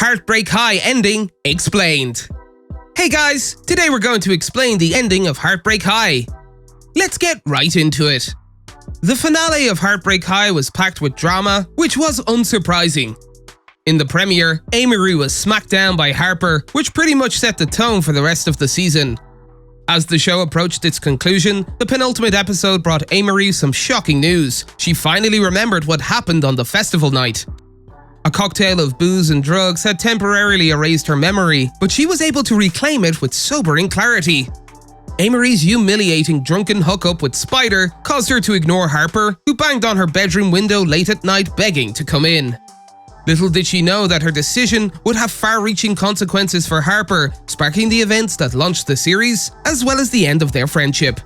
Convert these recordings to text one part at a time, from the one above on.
Heartbreak High ending explained. Hey guys, today we're going to explain the ending of Heartbreak High. Let's get right into it. The finale of Heartbreak High was packed with drama, which was unsurprising. In the premiere, Amory was smacked down by Harper, which pretty much set the tone for the rest of the season. As the show approached its conclusion, the penultimate episode brought Amory some shocking news. She finally remembered what happened on the festival night. A cocktail of booze and drugs had temporarily erased her memory, but she was able to reclaim it with sobering clarity. Amory's humiliating drunken hookup with Spider caused her to ignore Harper, who banged on her bedroom window late at night begging to come in. Little did she know that her decision would have far-reaching consequences for Harper, sparking the events that launched the series, as well as the end of their friendship.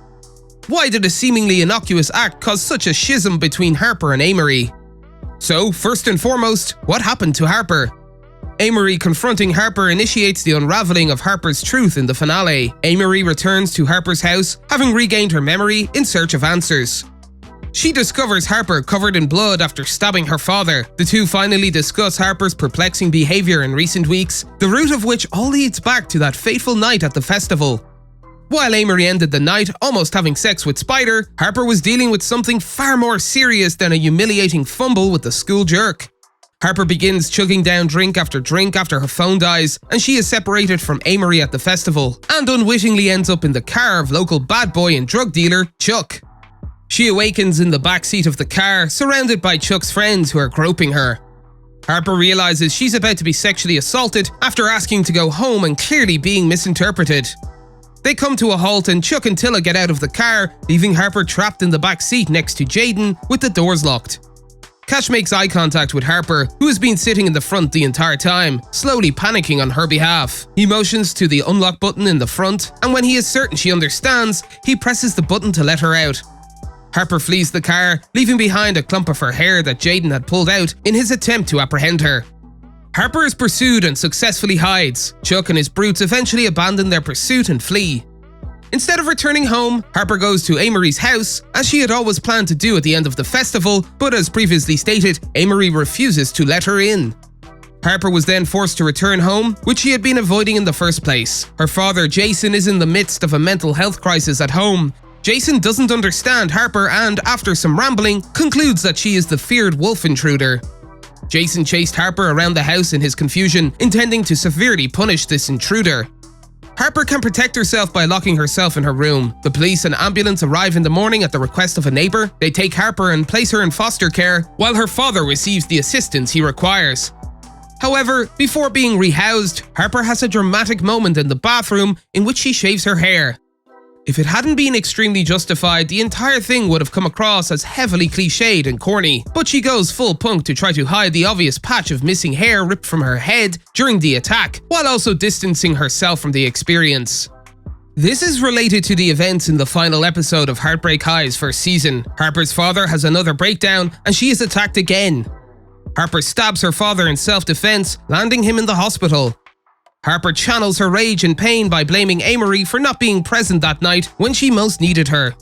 Why did a seemingly innocuous act cause such a schism between Harper and Amory? So, first and foremost, what happened to Harper? Amory confronting Harper initiates the unraveling of Harper's truth in the finale. Amory returns to Harper's house, having regained her memory, in search of answers. She discovers Harper covered in blood after stabbing her father. The two finally discuss Harper's perplexing behavior in recent weeks, the root of which all leads back to that fateful night at the festival. While Amory ended the night almost having sex with Spider, Harper was dealing with something far more serious than a humiliating fumble with the school jerk. Harper begins chugging down drink after her phone dies, and she is separated from Amory at the festival, and unwittingly ends up in the car of local bad boy and drug dealer, Chuck. She awakens in the backseat of the car, surrounded by Chuck's friends who are groping her. Harper realizes she's about to be sexually assaulted after asking to go home and clearly being misinterpreted. They come to a halt and Chuck and Tilla get out of the car, leaving Harper trapped in the back seat next to Jaden with the doors locked. Cash makes eye contact with Harper, who has been sitting in the front the entire time, slowly panicking on her behalf. He motions to the unlock button in the front, and when he is certain she understands, he presses the button to let her out. Harper flees the car, leaving behind a clump of her hair that Jaden had pulled out in his attempt to apprehend her. Harper is pursued and successfully hides. Chuck and his brutes eventually abandon their pursuit and flee. Instead of returning home, Harper goes to Amory's house, as she had always planned to do at the end of the festival, but as previously stated, Amory refuses to let her in. Harper was then forced to return home, which she had been avoiding in the first place. Her father, Jason, is in the midst of a mental health crisis at home. Jason doesn't understand Harper and, after some rambling, concludes that she is the feared wolf intruder. Jason chased Harper around the house in his confusion, intending to severely punish this intruder. Harper can protect herself by locking herself in her room. The police and ambulance arrive in the morning at the request of a neighbor. They take Harper and place her in foster care, while her father receives the assistance he requires. However, before being rehoused, Harper has a dramatic moment in the bathroom in which she shaves her hair. If it hadn't been extremely justified, the entire thing would have come across as heavily cliched and corny, but she goes full punk to try to hide the obvious patch of missing hair ripped from her head during the attack, while also distancing herself from the experience. This is related to the events in the final episode of Heartbreak High's first season. Harper's father has another breakdown, and she is attacked again. Harper stabs her father in self-defense, landing him in the hospital. Harper channels her rage and pain by blaming Amory for not being present that night when she most needed her.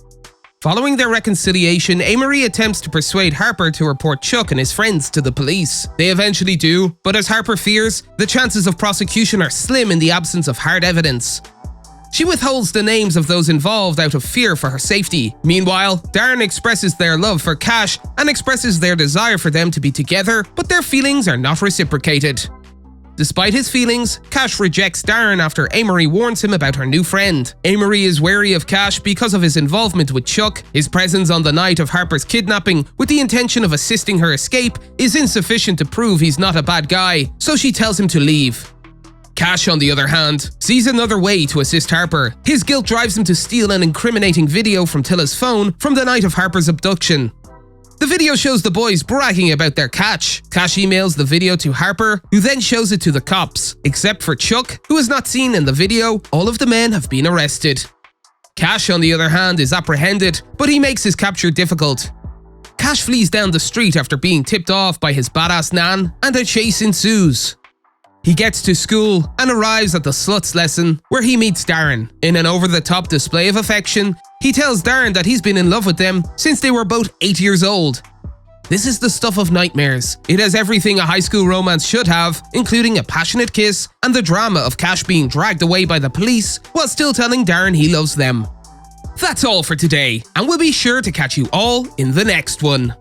Following their reconciliation, Amory attempts to persuade Harper to report Chuck and his friends to the police. They eventually do, but as Harper fears, the chances of prosecution are slim in the absence of hard evidence. She withholds the names of those involved out of fear for her safety. Meanwhile, Darren expresses their love for Cash and expresses their desire for them to be together, but their feelings are not reciprocated. Despite his feelings, Cash rejects Darren after Amory warns him about her new friend. Amory is wary of Cash because of his involvement with Chuck. His presence on the night of Harper's kidnapping with the intention of assisting her escape is insufficient to prove he's not a bad guy, so she tells him to leave. Cash, on the other hand, sees another way to assist Harper. His guilt drives him to steal an incriminating video from Tilla's phone from the night of Harper's abduction. The video shows the boys bragging about their catch. Cash emails the video to Harper, who then shows it to the cops. Except for Chuck, who is not seen in the video, all of the men have been arrested. Cash, on the other hand, is apprehended, but he makes his capture difficult. Cash flees down the street after being tipped off by his badass nan, and a chase ensues. He gets to school and arrives at the sluts lesson, where he meets Darren. In an over-the-top display of affection, he tells Darren that he's been in love with them since they were both 8 years old. This is the stuff of nightmares. It has everything a high school romance should have, including a passionate kiss and the drama of Cash being dragged away by the police while still telling Darren he loves them. That's all for today, and we'll be sure to catch you all in the next one.